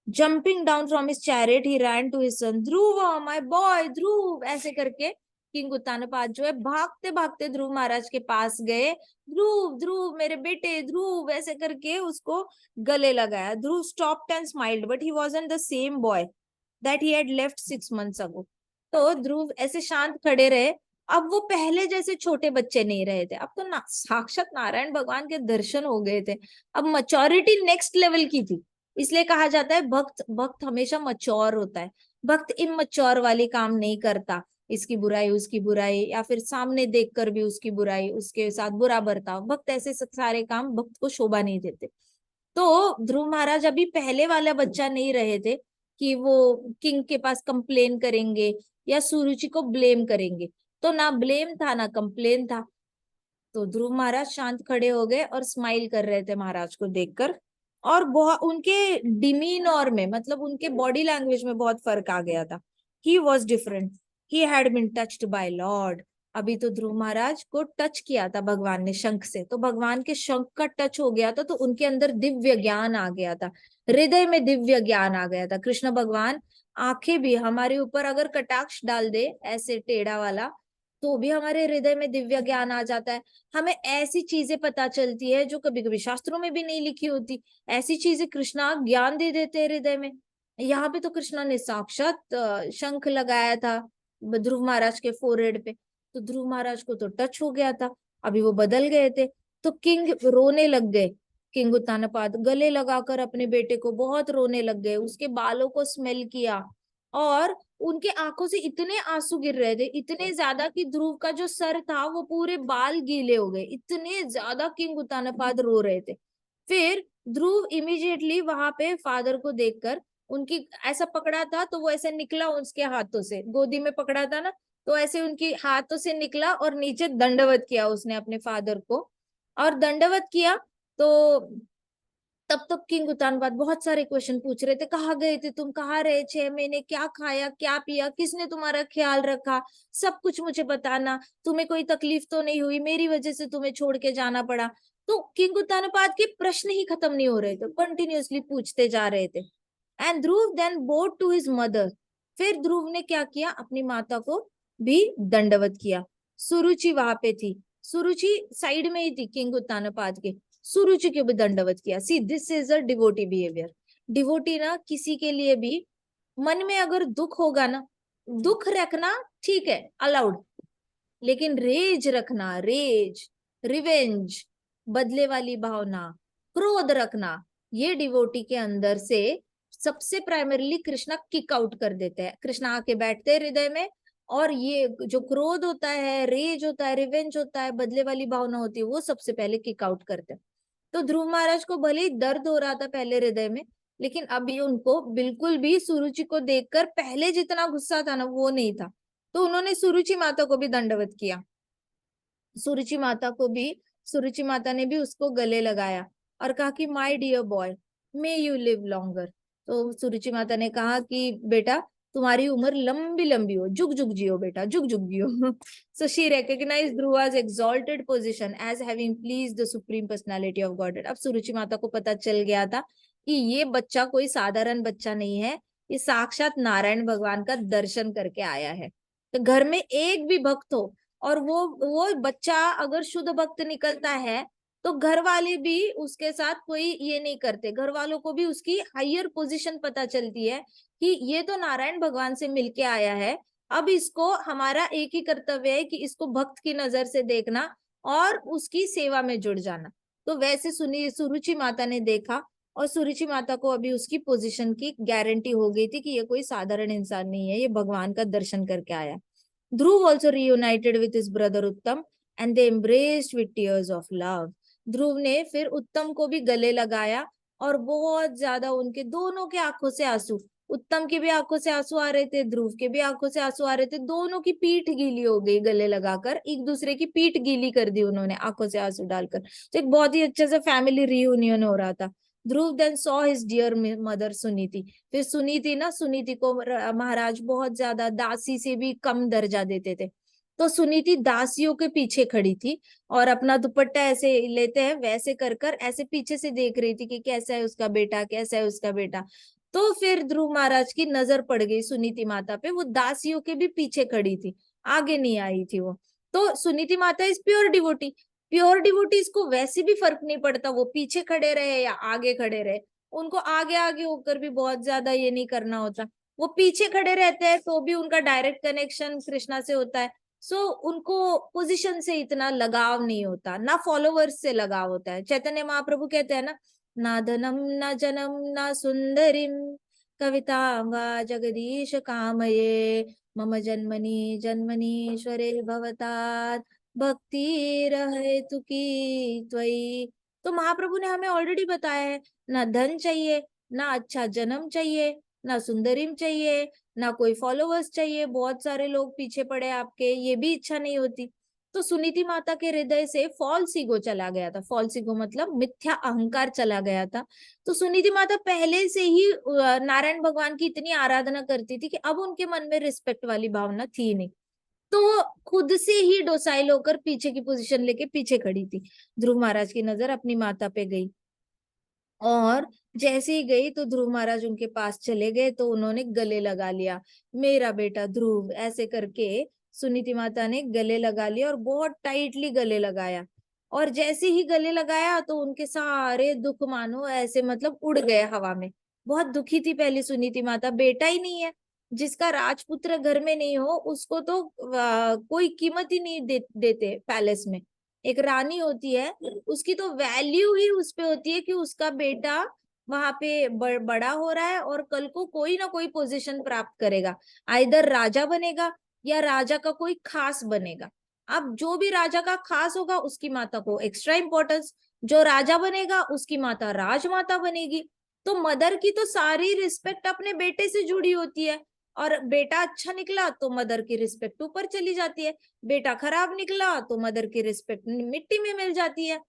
Jumping down from his chariot he ran to his son, Dhruva my boy Dhruva, ऐसे करके किंग उत्तानपाद जो है भागते भागते ध्रुव महाराज के पास गए। ध्रुव ध्रुव मेरे बेटे ध्रुव, ऐसे करके उसको गले लगाया। Dhruva stopped and smiled, but he wasn't the same boy that he had left 6 months ago। तो ध्रुव ऐसे शांत खड़े रहे। अब वो पहले जैसे छोटे बच्चे नहीं रहे थे, अब तो साक्षात नारायण भगवान के दर्शन हो गए थे। अब मैच्योरिटी नेक्स्ट लेवल की थी। इसलिए कहा जाता है भक्त भक्त हमेशा मच्योर होता है। भक्त इमच्योर वाली काम नहीं करता, इसकी बुराई उसकी बुराई, या फिर सामने देखकर भी उसकी बुराई, उसके साथ बुरा बर्ताव, भक्त ऐसे सारे काम भक्त को शोभा नहीं देते। तो ध्रुव महाराज अभी पहले वाला बच्चा नहीं रहे थे कि वो किंग के पास कंप्लेन करेंगे या सुरुचि को ब्लेम करेंगे। तो ना ब्लेम था ना कंप्लेन था। तो ध्रुव महाराज शांत खड़े हो गए और स्माइल कर रहे थे महाराज को देखकर। और बहुत उनके डिमीनर में, मतलब उनके बॉडी लैंग्वेज में बहुत फर्क आ गया था। He was different, he had been touched by lord. अभी तो ध्रुव महाराज को टच किया था भगवान ने शंख से, तो भगवान के शंख का टच हो गया था, तो उनके अंदर दिव्य ज्ञान आ गया था, हृदय में दिव्य ज्ञान आ गया था। कृष्ण भगवान आंखें भी हमारे ऊपर अगर कटाक्ष डाल दे ऐसे टेढ़ा वाला, तो भी हमारे हृदय में दिव्य ज्ञान आ जाता है। हमें ऐसी चीजें पता चलती है जो कभी कभी शास्त्रों में भी नहीं लिखी होती। ऐसी चीजें कृष्णा ज्ञान दे देते हैं हृदय में। यहाँ पे तो कृष्णा ने साक्षात शंख लगाया था ध्रुव महाराज के फोरहेड पे, तो ध्रुव महाराज को तो टच हो गया था। अभी वो बदल गए थे, तो किंग रोने लग गए। किंग उत्तानपाद गले लगाकर अपने बेटे को बहुत रोने लग गए, उसके बालों को स्मेल किया, और उनके आंखों से इतने आंसू गिर रहे थे, इतने ज्यादा कि ध्रुव का जो सर था वो पूरे बाल गीले हो गए, इतने ज्यादा किंग उत्तानपाद रो रहे थे। फिर ध्रुव इमीडिएटली वहां पे फादर को देखकर, उनकी ऐसा पकड़ा था तो वो ऐसे निकला उसके हाथों से, गोदी में पकड़ा था ना, तो ऐसे उनकी हाथों से निकला और नीचे दंडवत किया उसने अपने फादर को। और दंडवत किया तो तब तक किंग उत्तानपाद बहुत सारे क्वेश्चन पूछ रहे थे, कहाँ गए थे तुम, कहाँ रहे 6 महीने, क्या खाया क्या पिया, किसने तुम्हारा ख्याल रखा, सब कुछ मुझे बताना, तुम्हें कोई तकलीफ तो नहीं हुई, मेरी वजह से तुम्हें छोड़ के जाना पड़ा। तो किंग उत्तानपाद के प्रश्न ही खत्म नहीं हो रहे थे, कंटिन्यूअसली पूछते जा रहे थे। And Dhruv then bowed to his mother. फिर ध्रुव ने क्या किया, अपनी माता को भी दंडवत किया। सुरुचि वहां पे थी, सुरुचि साइड में ही थी किंग उत्तानपाद के, सुरुचि को भी दंडवत किया। See this is a devotee behaviour. Devotee ना किसी के लिए भी, मन में अगर दुख होगा ना, दुख रखना ठीक है अलाउड, लेकिन रेज रखना, रेज, रिवेंज, बदले वाली भावना, क्रोध रखना, ये डिवोटी के अंदर से सबसे प्राइमरीली कृष्णा किक आउट कर देते हैं। कृष्णा आके बैठते हैं हृदय में, और ये जो क्रोध होता है, रेज होता है, रिवेंज होता है, बदले वाली भावना होती है, वो सबसे पहले किक आउट करते हैं। तो ध्रुव महाराज को भले ही दर्द हो रहा था पहले हृदय में, लेकिन अभी उनको बिल्कुल भी सुरुचि को देखकर पहले जितना गुस्सा था ना, वो नहीं था। तो उन्होंने सुरुचि माता को भी दंडवत किया। सुरुचि माता को भी, सुरुचि माता ने भी उसको गले लगाया और कहा कि my dear boy, may you live longer. तो सुरुचि माता ने कहा कि बेटा, तुम्हारी उम्र लंबी लंबी हो, जुग जुग जियो बेटा, जुग जुग जियो। So she recognized Dhruva's exalted position as having pleased the supreme personality of Godhead। अब सुरुचि माता को पता चल गया था कि ये बच्चा कोई साधारण बच्चा नहीं है, ये साक्षात नारायण भगवान का दर्शन करके आया है। तो घर में एक भी भक्त हो और वो बच्चा अगर शुद्ध भक्त निकलता है, तो घर वाले भी उसके साथ कोई ये नहीं करते, घर वालों को भी उसकी हायर पोजीशन पता चलती है कि ये तो नारायण भगवान से मिलके आया है। अब इसको, हमारा एक ही कर्तव्य है कि इसको भक्त की नजर से देखना और उसकी सेवा में जुड़ जाना। तो वैसे सुनी सुरुचि माता ने देखा, और सुरुचि माता को अभी उसकी पोजीशन की गारंटी हो गई थी कि ये कोई साधारण इंसान नहीं है, ये भगवान का दर्शन करके आया। ध्रुव also reunited with his brother उत्तम and they embraced with tears of love। ध्रुव ने फिर उत्तम को भी गले लगाया, और बहुत ज्यादा उनके दोनों के आंखों से आंसू, उत्तम की भी आंखों से आंसू आ रहे थे, ध्रुव के भी आंखों से आंसू आ रहे थे। दोनों की पीठ गीली हो गई, गले लगाकर एक दूसरे की पीठ गीली कर दी उन्होंने आंखों से आंसू डालकर। तो एक बहुत ही अच्छे से फैमिली रियूनियन हो रहा था। Dhruva then saw his dear mother Suniti. फिर सुनीति ना, सुनीति को महाराज बहुत ज्यादा दासी से भी कम दर्जा देते थे। तो सुनीति दासियों के पीछे खड़ी थी और अपना दुपट्टा ऐसे लेते हैं वैसे कर कर ऐसे पीछे से देख रही थी कि कैसा है उसका बेटा, कैसा है उसका बेटा। तो फिर ध्रुव महाराज की नजर पड़ गई सुनीति माता पे, वो दासियों के भी पीछे खड़ी थी, आगे नहीं आई थी वो। तो सुनीति माता is pure devotee. Pure devotees को वैसे भी फर्क नहीं पड़ता वो पीछे खड़े रहे या आगे खड़े रहे, उनको आगे आगे होकर भी बहुत ज्यादा ये नहीं करना होता। वो पीछे खड़े रहते हैं तो भी उनका डायरेक्ट कनेक्शन कृष्णा से होता है। सो उनको पोजीशन से इतना लगाव नहीं होता, ना फॉलोवर्स से लगाव होता है। चैतन्य महाप्रभु कहते हैं ना धनम ना जनम ना सुंदरीम कविता वा जगदीश कामये मम जन्मनि जन्मनीश्वरे भवतात् भक्ति रहे तुकी त्वयि। तो महाप्रभु ने हमें ऑलरेडी बताया है, ना धन चाहिए, ना अच्छा जन्म चाहिए, ना सुंदरीम चाहिए, ना कोई फॉलोवर्स चाहिए, बहुत सारे लोग पीछे पड़े आपके, ये भी इच्छा नहीं होती। तो सुनीति माता के हृदय से फॉल्स ईगो चला गया था। फॉल्स ईगो मतलब मिथ्या अहंकार चला गया था। तो सुनीति माता पहले से ही नारायण भगवान की इतनी आराधना करती थी कि अब उनके मन में रिस्पेक्ट वाली भावना थी नहीं। तो वो खुद से ही डोसाइल होकर पीछे की पोजीशन लेके पीछे खड़ी थी। ध्रुव महाराज की नजर अपनी माता पे गई, और जैसे ही गई तो ध्रुव महाराज उनके पास चले गए, तो उन्होंने गले लगा लिया, मेरा बेटा ध्रुव ऐसे करके सुनीति माता ने गले लगा लिया और बहुत टाइटली गले लगाया। और जैसे ही गले लगाया तो उनके सारे दुख मानो ऐसे मतलब उड़ गए हवा में। बहुत दुखी थी पहले सुनीति माता, बेटा ही नहीं है, जिसका राजपुत्र घर में नहीं हो उसको तो कोई कीमत ही नहीं देते पैलेस में। एक रानी होती है, उसकी तो वैल्यू ही उस पे होती है कि उसका बेटा वहां पे बड़ा हो रहा है और कल को कोई ना कोई पोजीशन प्राप्त करेगा, आइदर राजा बनेगा या राजा का कोई खास बनेगा। अब जो भी राजा का खास होगा उसकी माता को एक्स्ट्रा इंपॉर्टेंस, जो राजा बनेगा उसकी माता राजमाता बनेगी। तो मदर की तो सारी रिस्पेक्ट अपने बेटे से जुड़ी होती है, और बेटा अच्छा निकला तो मदर की रिस्पेक्ट ऊपर चली जाती है, बेटा खराब निकला तो मदर की रिस्पेक्ट मिट्टी में मिल जाती है।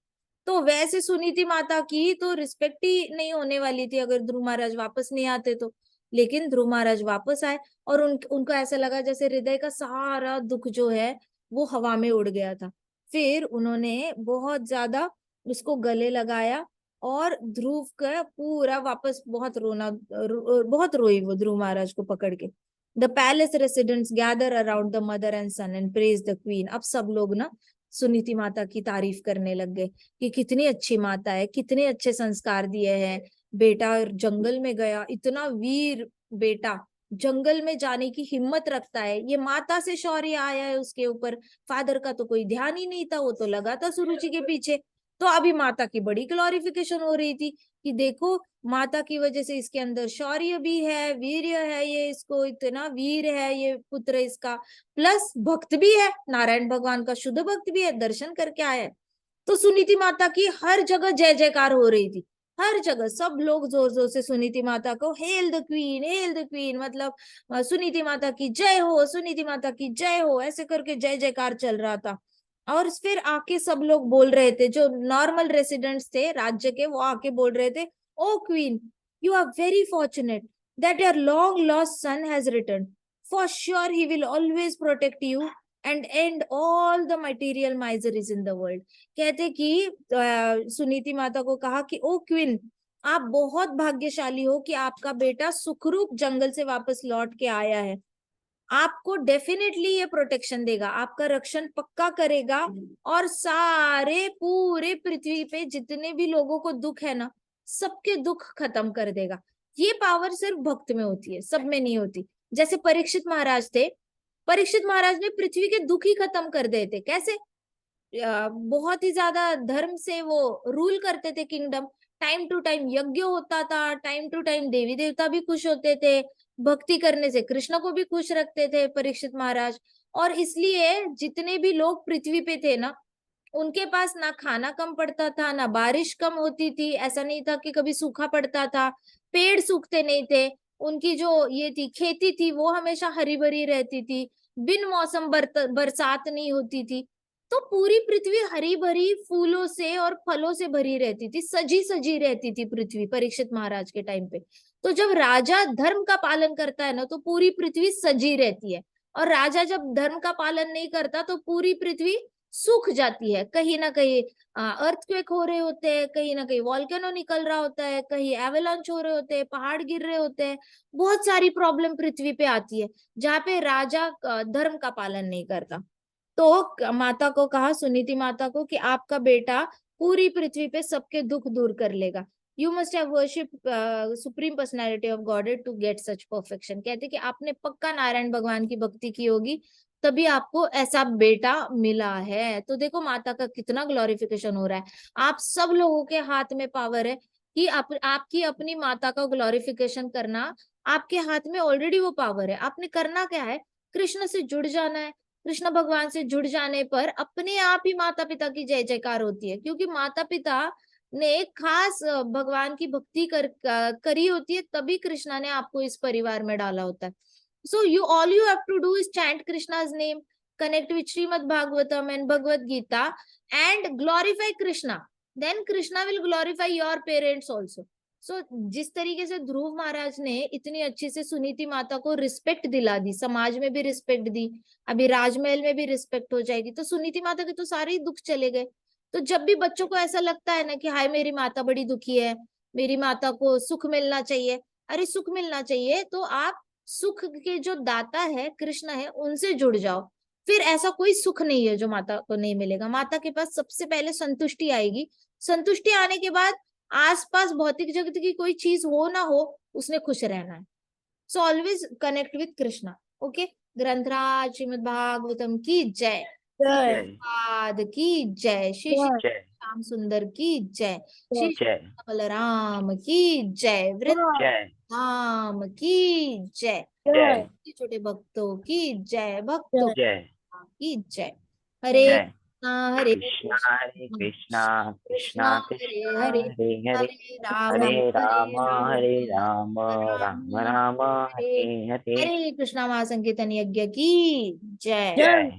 तो वैसे सुनीति माता की तो रिस्पेक्ट ही नहीं होने वाली थी अगर ध्रुव महाराज वापस नहीं आते तो। लेकिन ध्रुव महाराज वापस आए और उनको ऐसा लगा जैसे हृदय का सारा दुख जो है वो हवा में उड़ गया था। फिर उन्होंने बहुत ज्यादा उसको गले लगाया और ध्रुव का पूरा वापस बहुत बहुत रोई वो ध्रुव महाराज को पकड़ के। The palace residents gather around the mother and son and praise the queen. अब सब लोग ना सुनीति माता की तारीफ करने लग गए कि कितनी अच्छी माता है, कितने अच्छे संस्कार दिए हैं, बेटा जंगल में गया, इतना वीर बेटा, जंगल में जाने की हिम्मत रखता है, ये माता से शौर्य आया है उसके ऊपर। फादर का तो कोई ध्यान ही नहीं था, वो तो लगा था सुरुचि के पीछे। तो अभी माता की बड़ी ग्लोरिफिकेशन हो रही थी कि देखो माता की वजह से इसके अंदर शौर्य भी है, वीर्य है, ये इसको इतना वीर है ये पुत्र इसका, प्लस भक्त भी है, नारायण भगवान का शुद्ध भक्त भी है, दर्शन करके आया है। तो सुनीति माता की हर जगह जय जयकार हो रही थी, हर जगह सब लोग जोर जोर से सुनीति माता को hello the queen, hello the queen, मतलब सुनीति माता की जय हो, सुनीति माता की जय हो, ऐसे करके जय जयकार चल रहा था। और फिर आके सब लोग बोल रहे थे, जो नॉर्मल रेसिडेंट्स थे राज्य के, वो आके बोल रहे थे, O queen, you are very fortunate that your long lost son has return, for sure he will always protect you and and all the material miseries in the world. कहते कि सुनीति माता को कहा कि ओ क्वीन, आप बहुत भाग्यशाली हो कि आपका बेटा सुखरूप जंगल से वापस लौट के आया है, आपको डेफिनेटली ये प्रोटेक्शन देगा, आपका रक्षण पक्का करेगा, और सारे पूरे पृथ्वी पे जितने भी लोगों को दुख है ना, सबके दुख खत्म कर देगा। ये पावर सिर्फ भक्त में होती है, सब में नहीं होती। जैसे परीक्षित महाराज थे, परीक्षित महाराज ने पृथ्वी के दुख ही खत्म कर दिए थे। कैसे? बहुत ही ज्यादा धर्म से वो रूल करते थे किंगडम, टाइम टू टाइम यज्ञ होता था, टाइम टू टाइम देवी देवता भी खुश होते थे, भक्ति करने से कृष्ण को भी खुश रखते थे परीक्षित महाराज। और इसलिए जितने भी लोग पृथ्वी पे थे ना, उनके पास ना खाना कम पड़ता था, ना बारिश कम होती थी, ऐसा नहीं था कि कभी सूखा पड़ता था, पेड़ सूखते नहीं थे, उनकी जो ये थी खेती थी वो हमेशा हरी भरी रहती थी, बिन मौसम बरसात नहीं होती थी। तो पूरी पृथ्वी हरी भरी फूलों से और फलों से भरी रहती थी, सजी सजी रहती थी पृथ्वी परीक्षित महाराज के टाइम पे। तो जब राजा धर्म का पालन करता है ना, तो पूरी पृथ्वी सजी रहती है, और राजा जब धर्म का पालन नहीं करता तो पूरी पृथ्वी सूख जाती है। कहीं ना कहीं अर्थक्वेक हो रहे होते हैं, कहीं ना कहीं वॉल्केनो निकल रहा होता है, कहीं एवेलांच हो रहे होते हैं, पहाड़ गिर रहे होते हैं, बहुत सारी प्रॉब्लम पृथ्वी पे आती है जहाँ पे राजा धर्म का पालन नहीं करता। तो माता को कहा, सुनीति माता को, कि आपका बेटा पूरी पृथ्वी पे सबके दुख दूर कर लेगा। You must have worship supreme personality of godhead to get such perfection. कहते कि आपने पक्का नारायण भगवान की भक्ति की होगी, तभी आपको ऐसा बेटा मिला है। तो देखो माता का कितना ग्लोरिफिकेशन हो रहा है। आप सब लोगों के हाथ में पावर है कि आपकी अपनी माता का ग्लोरिफिकेशन करना, आपके हाथ में ऑलरेडी वो पावर है। आपने करना क्या है? कृष्ण से जुड़ जाना है। कृष्ण भगवान से जुड़ जाने पर अपने आप ही माता पिता की जय जयकार होती है, क्योंकि माता पिता ने खास भगवान की भक्ति करी होती है, तभी कृष्णा ने आपको इस परिवार में डाला होता है। So all you have to do is chant Krishna's name, connect with Srimad Bhagavatam and Bhagavad Gita, and glorify Krishna. Then Krishna will glorify your parents also. So जिस तरीके से ध्रुव महाराज ने इतनी अच्छी से सुनीति माता को रिस्पेक्ट दिला दी, समाज में भी रिस्पेक्ट दी, अभी राजमहल में भी रिस्पेक्ट हो जाएगी, तो सुनीति माता के तो सारे ही दुख चले गए। तो जब भी बच्चों को ऐसा लगता है ना कि हाय मेरी माता बड़ी दुखी है, मेरी माता को सुख मिलना चाहिए, अरे सुख मिलना चाहिए तो आप सुख के जो दाता है कृष्ण है, उनसे जुड़ जाओ। फिर ऐसा कोई सुख नहीं है जो माता को नहीं मिलेगा। माता के पास सबसे पहले संतुष्टि आएगी, संतुष्टि आने के बाद आसपास भौतिक जगत की कोई चीज हो ना हो, उसने खुश रहना है। So always connect with Krishna. Okay, ग्रंथराज श्रीमद् भागवतम की जय, पाद की जय, श्री श्री श्याम सुंदर की जय, श्री बलराम की जय, वृंदावन की जय, छोटे भक्तों की जय, भक्तों की जय। हरे हरे कृष्णा कृष्णा कृष्णा कृष्णा हरे हरे हरे हरे राम हरे राम हरे राम राम राम हरे हरे हरे कृष्णा महासंकीर्तन यज्ञ की जय। जय।